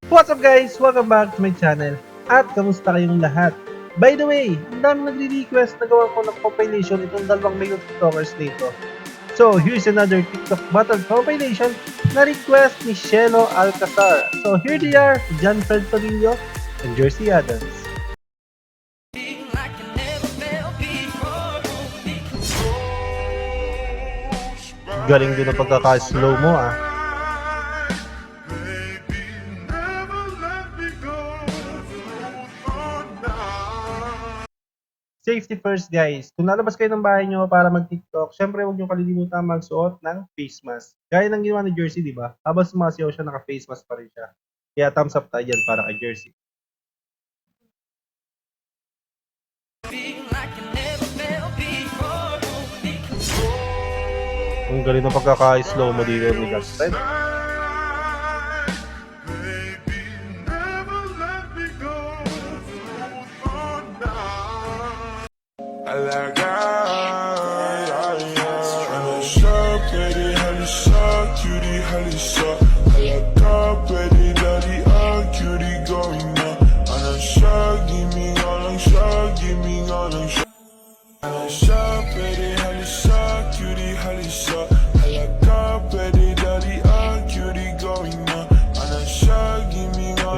What's up guys? Welcome back to my channel. At kamusta kayong lahat? By the way, ang dami nagre-request na gawa ko ng compilation itong dalawang main TikTokers dito. So here's another TikTok battle compilation na request ni Shelo Alcazar. So here they are, John Fred Torillo and Jersey Adams. Galing din ang pagkaka-slow mo ah. Safety first guys. Kung lalabas kayo ng bahay nyo para mag-TikTok, syempre huwag nyo kalilimutan magsuot ng face mask. Gaya ng ginawa ni Jersey, di ba? Habang sumasayaw siya, naka-face mask pa rin siya. Kaya thumbs up tayo dyan para kay Jersey. Ang galing na pagkaka-slow mo dito ni Gaston.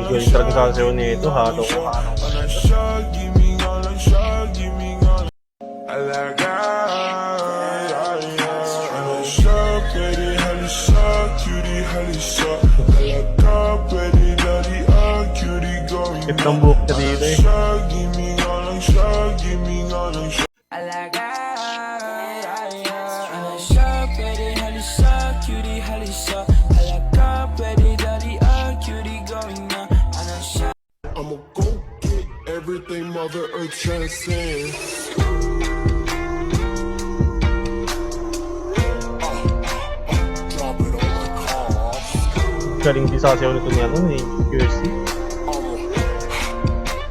Galing talaga sasayaw nito, halo ko. Ito ang buhok ka dito eh. I'ma go get everything Mother Earth transcends. Drop it on my car. Galing din sasayaw nito ni ano eh, Jersey.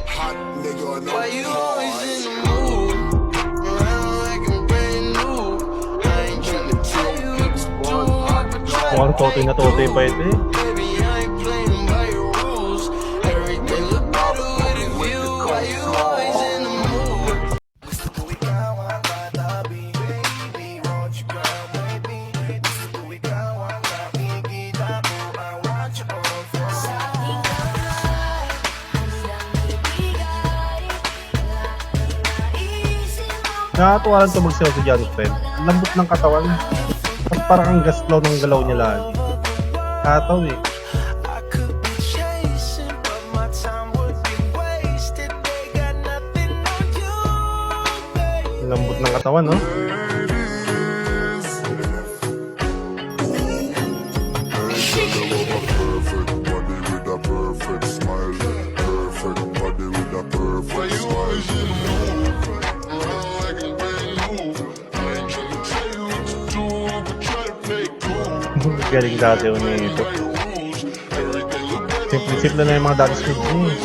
Hot nigga, no. Why you always in the mood? Around like I'm brand new. I ain't tryna tell you what to do, but try Mukhang totoy na totoy pa ito eh. baby, I ain't playing by your rules. Everything look better with a view. Why you always in the mood? Nakakatuwa lang ito magsayaw si John Fred. Lambot ng katawan. Tapos parang ang gaslaw ng galaw niya lagi. Kataw eh. I could be chasing, but my time would be wasted. They got nothing on you, baby. Lambot ng katawan no? Perfect body with a perfect smile. Perfect body with a perfect smile. Galing sasayaw niya ito. Simple-simple na yung mga dance moves niya eh.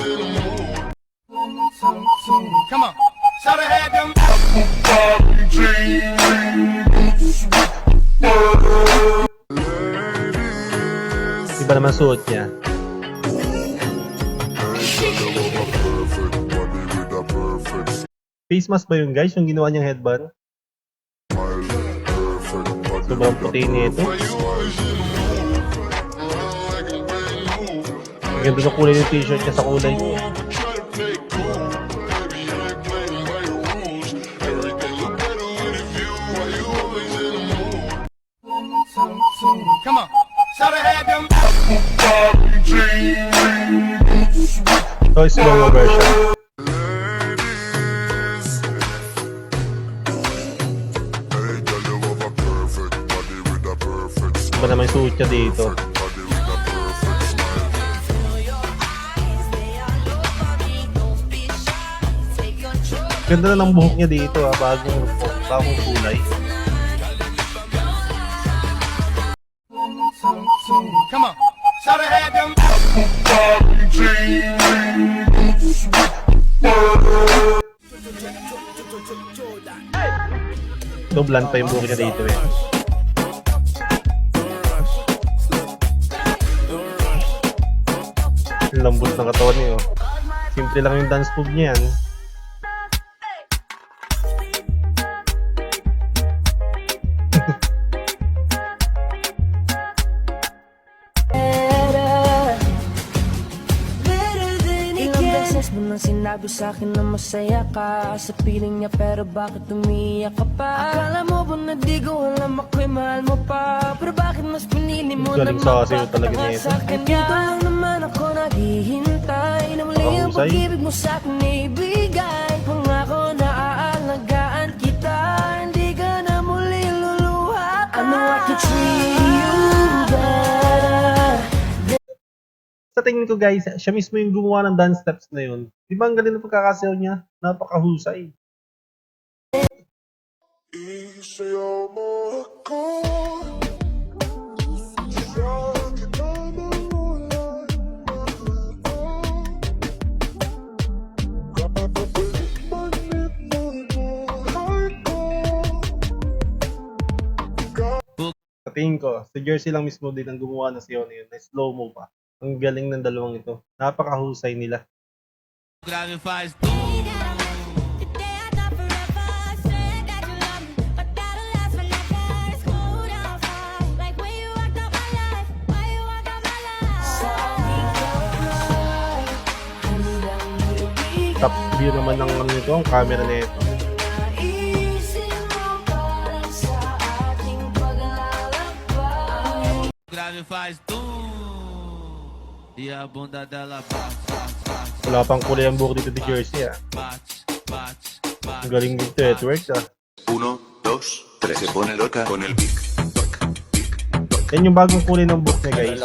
Come on. Shout I had them. Iba naman suot niya. Perfect body with a perfect Face mask ba yun guys? Yung ginawa niyang headband? smile. Perfect body Sobrang puti nito. Ang ganda ng kulay ng t-shirt niya sa kulay niya. Come on. Shout I had them. So, slower version. Hey, girl, you have a perfect body with a perfect smile. Iba naman yung suot niya dito. Body with a perfect smile. Ganda na ng buhok niya dito ah. Bagong kulay. Come on. Shout I had them. Ito, blunt pa yung buhok niya dito eh. lambot ng katawan niyo. Simple lang yung dance move niya yan. Ilang beses mo nang sinabi sa'kin na masaya ka sa piling niya, pero bakit umiiyak ka pa? Akala mo ba na di ko alam ako'y mahal mo pa? Pero bakit mas pinili mo na Galing sa kasi talaga magpakatanga niya ito. sa kanya? Dito lang naman ako naghihintay na muli ang Mahusay. pag-ibig mo sa'kin ibigay. Pangako na aalagaan kita, hindi ka na muli luluha pa. I know I can treat you better. Sa tingin ko guys, siya mismo yung gumawa ng dance steps na yun. Di ba ang galing ng pagkakasayaw niya? Napakahusay. Easy amor ko. Sa tingin ko, si Jersey lang mismo din ang gumawa ng sayaw na yun, na slow-mo pa. Ang galing ng dalawang ito. Napakahusay nila. Grave faz Top view naman ng ano nito, ang camera na ito. grave faz e a bunda dela bate, Wala pang kulay ang buhok dito ni Jersey ah. bate, bate, bate. Ang galing dito eh, twerk ah. 1, 2, 3. Se pone loca con el pic. Yan yung bagong kulay ng buhok niya guys.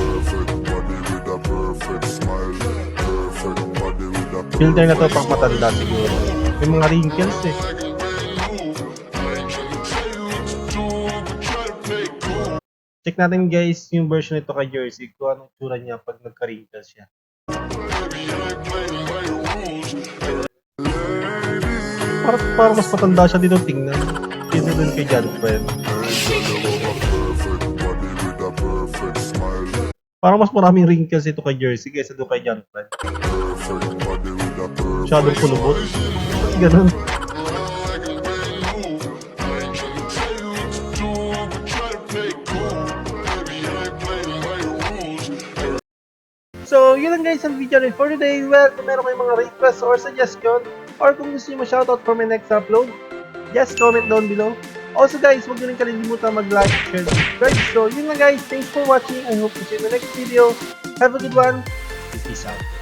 Perfect body with a perfect smile. Perfect body with a Filter na to pang matanda siguro. May mga wrinkles eh. Check natin guys yung version nito kay Jersey kung anong tsura niya pag nagka-wrinkles siya. Para mas matanda siya dito tingnan. Kaysa dun kay John Fred. perfect body with a perfect smile. Parang mas maraming wrinkles ito kay Jersey kaysa doon kay John Fred. Perfect body with a perfect Masyadong kulubot. Ganun. So, yun lang guys ang video rin for today. Well, kung meron kayong mga requests or suggestion, or kung gusto nyo ma-shoutout for my next upload, just comment down below. Also guys, huwag nyo rin kalimutan mag-like, share, subscribe. So, yun lang guys. Thanks for watching. I hope to see you in the next video. Have a good one. Peace out.